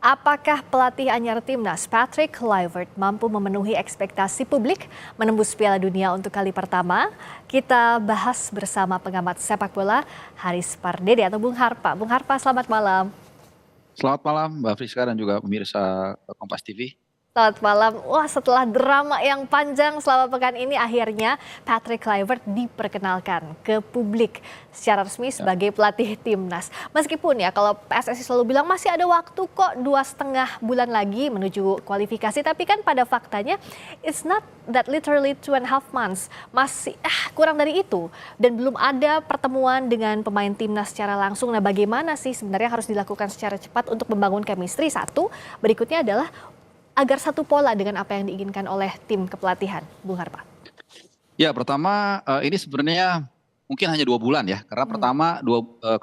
Apakah pelatih anyar timnas Patrick Kluivert mampu memenuhi ekspektasi publik menembus Piala Dunia untuk kali pertama? Kita bahas bersama pengamat sepak bola Haris Pardede atau Bung Harpa. Bung Harpa, selamat malam. Selamat malam Mbak Friska dan juga pemirsa Kompas TV. Selamat malam. Wah, setelah drama yang panjang selama pekan ini, akhirnya Patrick Kluivert diperkenalkan ke publik secara resmi sebagai pelatih timnas. Meskipun ya, kalau PSSI selalu bilang masih ada waktu kok 2,5 bulan lagi menuju kualifikasi. Tapi kan pada faktanya, it's not that literally 2.5 months. Masih kurang dari itu. Dan belum ada pertemuan dengan pemain timnas secara langsung. Nah, bagaimana sih sebenarnya harus dilakukan secara cepat untuk membangun chemistry? Satu, berikutnya adalah agar satu pola dengan apa yang diinginkan oleh tim kepelatihan, Bung Harpa. Ya, pertama ini sebenarnya mungkin hanya 2 bulan ya. Karena pertama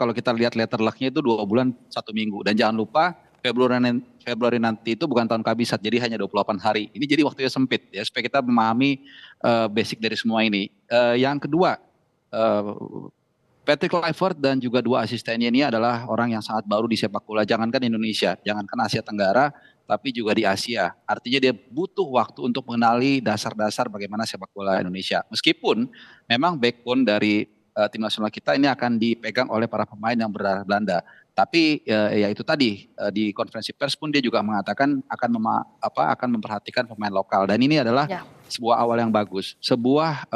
kalau kita lihat letter luck-nya itu 2 bulan 1 minggu. Dan jangan lupa Februari nanti itu bukan tahun kabisat, jadi hanya 28 hari. Ini jadi waktunya sempit ya, supaya kita memahami basic dari semua ini. Yang kedua, Patrick Kluivert dan juga 2 asistennya ini adalah orang yang sangat baru di sepak bola. Jangankan Indonesia, jangankan Asia Tenggara, tapi juga di Asia. Artinya dia butuh waktu untuk mengenali dasar-dasar bagaimana sepak bola Indonesia. Meskipun memang backbone dari tim nasional kita ini akan dipegang oleh para pemain yang berdarah Belanda. Tapi ya itu tadi di konferensi pers pun dia juga mengatakan akan memperhatikan pemain lokal. Dan ini adalah sebuah awal yang bagus. Sebuah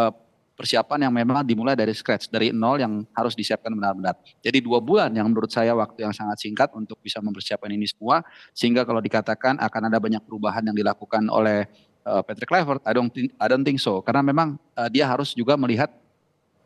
persiapan yang memang dimulai dari scratch, dari nol yang harus disiapkan benar-benar. Jadi 2 bulan yang menurut saya waktu yang sangat singkat untuk bisa mempersiapkan ini semua. Sehingga kalau dikatakan akan ada banyak perubahan yang dilakukan oleh Patrick Kluivert, I don't think so. Karena memang dia harus juga melihat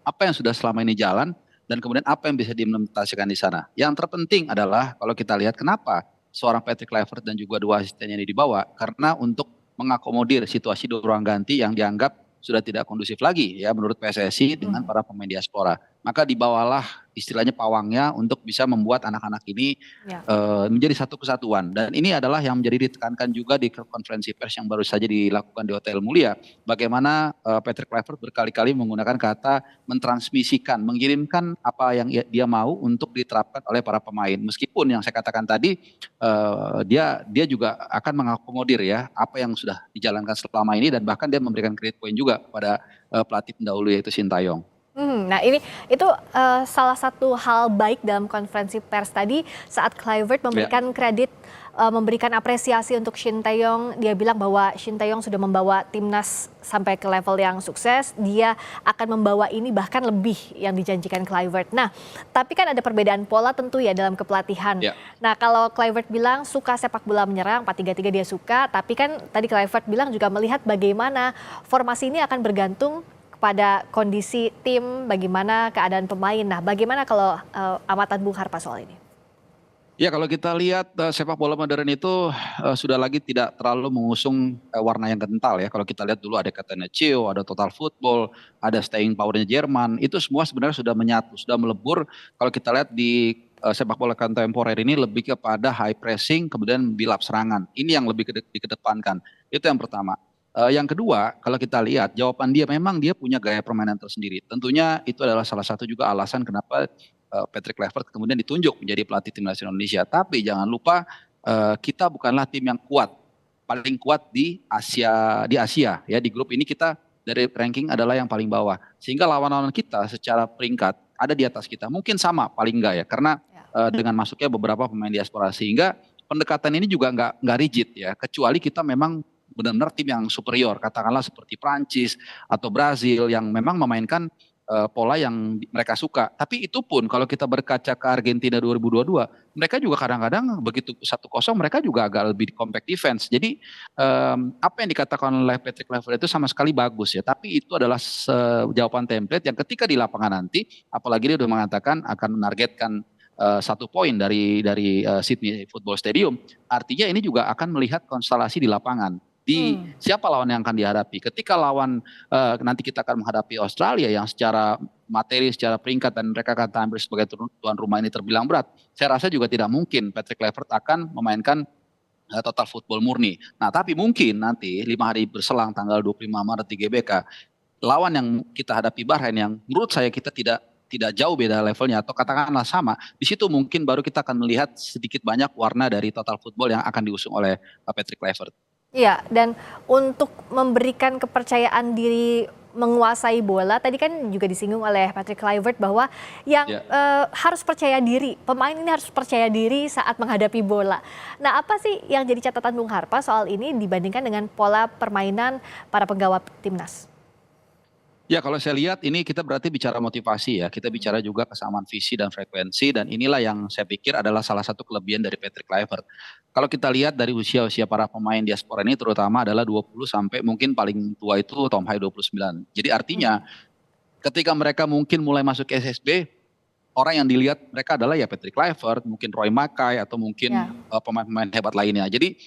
apa yang sudah selama ini jalan dan kemudian apa yang bisa diimplementasikan di sana. Yang terpenting adalah kalau kita lihat kenapa seorang Patrick Kluivert dan juga 2 asistennya ini dibawa, karena untuk mengakomodir situasi di ruang ganti yang dianggap sudah tidak kondusif lagi ya menurut PSSI dengan para pemain diaspora. Maka dibawalah istilahnya pawangnya untuk bisa membuat anak-anak ini menjadi satu kesatuan. Dan ini adalah yang menjadi ditekankan juga di konferensi pers yang baru saja dilakukan di Hotel Mulia. Bagaimana Patrick Kluivert berkali-kali menggunakan kata mentransmisikan, mengirimkan apa yang dia mau untuk diterapkan oleh para pemain. Meskipun yang saya katakan tadi dia juga akan mengakomodir ya apa yang sudah dijalankan selama ini dan bahkan dia memberikan credit point juga kepada pelatih pendahulu yaitu Sintayong. Nah itu salah satu hal baik dalam konferensi pers tadi saat Kluivert memberikan kredit, memberikan apresiasi untuk Sintayong. Dia bilang bahwa Sintayong sudah membawa timnas sampai ke level yang sukses. Dia akan membawa ini bahkan lebih yang dijanjikan Kluivert. Nah, tapi kan ada perbedaan pola tentu ya dalam kepelatihan. Nah, kalau Kluivert bilang suka sepak bola menyerang, 4-3-3 dia suka. Tapi kan tadi Kluivert bilang juga melihat bagaimana formasi ini akan bergantung pada kondisi tim, bagaimana keadaan pemain. Nah, bagaimana kalau amatan Bung Harpa soal ini? Ya, kalau kita lihat sepak bola modern itu sudah lagi tidak terlalu mengusung warna yang kental ya. Kalau kita lihat dulu ada Catenaccio, ada Total Football, ada Staying Power-nya Jerman. Itu semua sebenarnya sudah menyatu, sudah melebur. Kalau kita lihat di sepak bola kontemporer ini lebih kepada high pressing, kemudian build up serangan. Ini yang lebih dikedepankan. Itu yang pertama. Yang kedua, kalau kita lihat jawaban dia memang dia punya gaya permainan tersendiri. Tentunya itu adalah salah satu juga alasan kenapa Patrick Kluivert kemudian ditunjuk menjadi pelatih timnas Indonesia. Tapi jangan lupa kita bukanlah tim yang kuat, paling kuat di Asia ya, di grup ini kita dari ranking adalah yang paling bawah. Sehingga lawan-lawan kita secara peringkat ada di atas kita. Mungkin sama paling enggak ya, karena dengan masuknya beberapa pemain diaspora sehingga pendekatan ini juga nggak rigid ya, kecuali kita memang benar-benar tim yang superior, katakanlah seperti Prancis atau Brazil yang memang memainkan pola yang mereka suka. Tapi itu pun kalau kita berkaca ke Argentina 2022, mereka juga kadang-kadang begitu 1-0 mereka juga agak lebih compact defense. Jadi apa yang dikatakan oleh Patrick Kluivert itu sama sekali bagus ya. Tapi itu adalah jawaban template yang ketika di lapangan nanti, apalagi dia sudah mengatakan akan menargetkan 1 poin dari Sydney Football Stadium. Artinya ini juga akan melihat konstelasi di lapangan. Di siapa lawan yang akan dihadapi. Ketika lawan nanti kita akan menghadapi Australia yang secara materi, secara peringkat dan mereka akan tampil sebagai tuan rumah ini terbilang berat. Saya rasa juga tidak mungkin Patrick Kluivert akan memainkan total football murni. Nah, tapi mungkin nanti 5 hari berselang tanggal 25 Maret di GBK, lawan yang kita hadapi Bahrain yang menurut saya kita tidak tidak jauh beda levelnya atau katakanlah sama, di situ mungkin baru kita akan melihat sedikit banyak warna dari total football yang akan diusung oleh Patrick Kluivert. Iya, dan untuk memberikan kepercayaan diri menguasai bola, tadi kan juga disinggung oleh Patrick Kluivert bahwa yang Ya. harus percaya diri, pemain ini harus percaya diri saat menghadapi bola. Nah, apa sih yang jadi catatan Bung Harpa soal ini dibandingkan dengan pola permainan para penggawa timnas? Ya, kalau saya lihat ini kita berarti bicara motivasi ya, kita bicara juga kesamaan visi dan frekuensi dan inilah yang saya pikir adalah salah satu kelebihan dari Patrick Kluivert. Kalau kita lihat dari usia-usia para pemain diaspora ini terutama adalah 20 sampai mungkin paling tua itu Tom Hai 29. Jadi artinya ketika mereka mungkin mulai masuk ke SSB, orang yang dilihat mereka adalah ya Patrick Kluivert, mungkin Roy Mackay atau mungkin Ya. pemain-pemain hebat lainnya. Jadi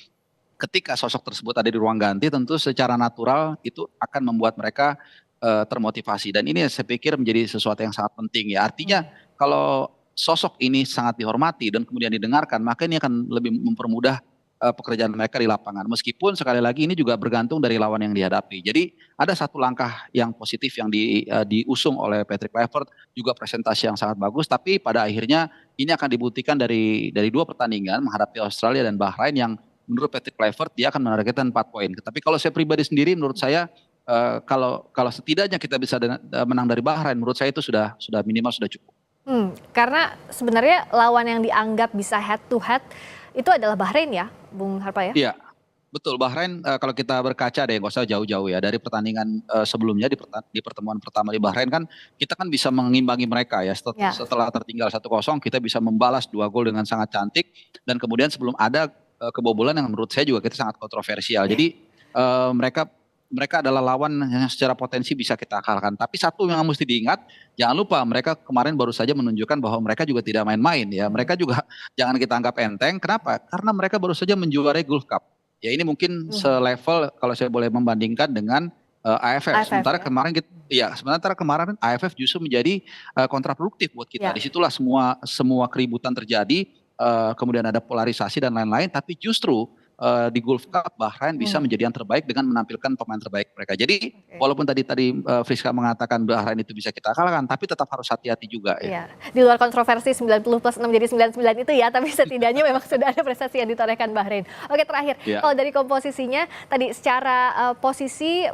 ketika sosok tersebut ada di ruang ganti tentu secara natural itu akan membuat mereka termotivasi dan ini saya pikir menjadi sesuatu yang sangat penting ya. Artinya kalau sosok ini sangat dihormati dan kemudian didengarkan, maka ini akan lebih mempermudah pekerjaan mereka di lapangan. Meskipun sekali lagi ini juga bergantung dari lawan yang dihadapi. Jadi ada satu langkah yang positif yang diusung oleh Patrick Kluivert, juga presentasi yang sangat bagus, tapi pada akhirnya ini akan dibuktikan dari dua pertandingan menghadapi Australia dan Bahrain yang menurut Patrick Kluivert dia akan menargetkan 4 poin. Tapi kalau saya pribadi sendiri menurut saya kalau setidaknya kita bisa menang dari Bahrain, menurut saya itu sudah minimal sudah cukup. Karena sebenarnya lawan yang dianggap bisa head to head itu adalah Bahrain ya, Bung Harpa ya? Iya, betul. Bahrain kalau kita berkaca deh, nggak usah jauh-jauh ya dari pertandingan sebelumnya di pertemuan pertama di Bahrain kan kita kan bisa mengimbangi mereka ya. Ya. Setelah tertinggal 1-0 kita bisa membalas 2 gol dengan sangat cantik dan kemudian sebelum ada kebobolan yang menurut saya juga kita sangat kontroversial. Jadi mereka adalah lawan yang secara potensi bisa kita kalahkan. Tapi satu yang mesti diingat, jangan lupa mereka kemarin baru saja menunjukkan bahwa mereka juga tidak main-main ya. Mereka juga jangan kita anggap enteng. Kenapa? Karena mereka baru saja menjuarai Gulf Cup. Ya ini mungkin selevel kalau saya boleh membandingkan dengan AFF. Sementara ya? kemarin sementara kemarin AFF justru menjadi kontraproduktif buat kita. Ya. Disitulah semua keributan terjadi, kemudian ada polarisasi dan lain-lain. Tapi justru di Gulf Cup Bahrain bisa menjadi yang terbaik dengan menampilkan pemain terbaik mereka. Jadi walaupun tadi Friska mengatakan Bahrain itu bisa kita kalahkan, tapi tetap harus hati-hati juga ya. Di luar kontroversi 90+6 jadi 99 itu ya, tapi setidaknya memang sudah ada prestasi yang ditorehkan Bahrain. Oke, terakhir, kalau dari komposisinya tadi secara posisi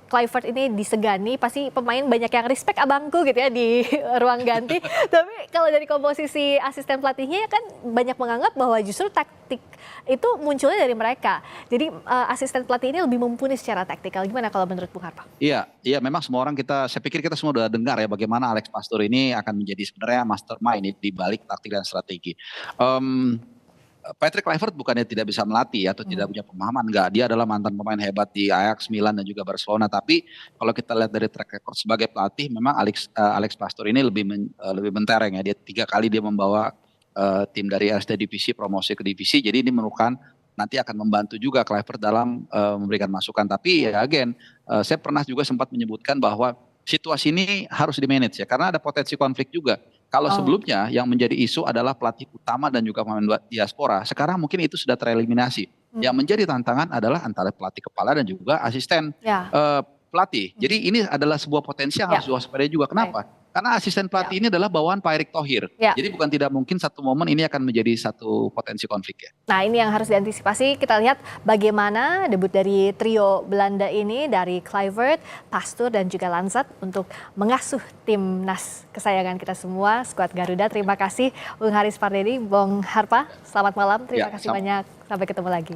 Kluivert ini disegani, pasti pemain banyak yang respect abangku gitu ya di ruang ganti. Tapi kalau dari komposisi asisten pelatihnya kan banyak menganggap bahwa justru taktik itu munculnya dari mereka. Jadi asisten pelatih ini lebih mumpuni secara taktikal. Gimana kalau menurut Bung Harpa? Iya, memang semua orang saya pikir kita semua udah dengar ya bagaimana Alex Pastur ini akan menjadi sebenarnya mastermind di balik taktik dan strategi. Patrick Kluivert bukannya tidak bisa melatih atau tidak punya pemahaman, enggak. Dia adalah mantan pemain hebat di Ajax, Milan dan juga Barcelona. Tapi kalau kita lihat dari track record sebagai pelatih, memang Alex Pastur ini lebih mentereng ya. Dia 3 kali dia membawa tim dari RSD divisi promosi ke divisi. Jadi ini merupakan nanti akan membantu juga Kluivert dalam memberikan masukan. Tapi ya saya pernah juga sempat menyebutkan bahwa situasi ini harus di-manage ya, karena ada potensi konflik juga. Kalau sebelumnya yang menjadi isu adalah pelatih utama dan juga pemain diaspora, sekarang mungkin itu sudah tereliminasi. Yang menjadi tantangan adalah antara pelatih kepala dan juga asisten pelatih. Jadi ini adalah sebuah potensi yang harus diwaspadai juga. Kenapa? Karena asisten pelatih ini adalah bawaan Pak Erick Thohir. Jadi bukan tidak mungkin satu momen ini akan menjadi satu potensi konflik ya. Nah, ini yang harus diantisipasi. Kita lihat bagaimana debut dari trio Belanda ini dari Kluivert, Pastur dan juga Lansat untuk mengasuh timnas kesayangan kita semua, skuad Garuda. Terima kasih Bung Haris Pardede, Bung Harpa. Selamat malam. Terima kasih banyak. Sampai ketemu lagi.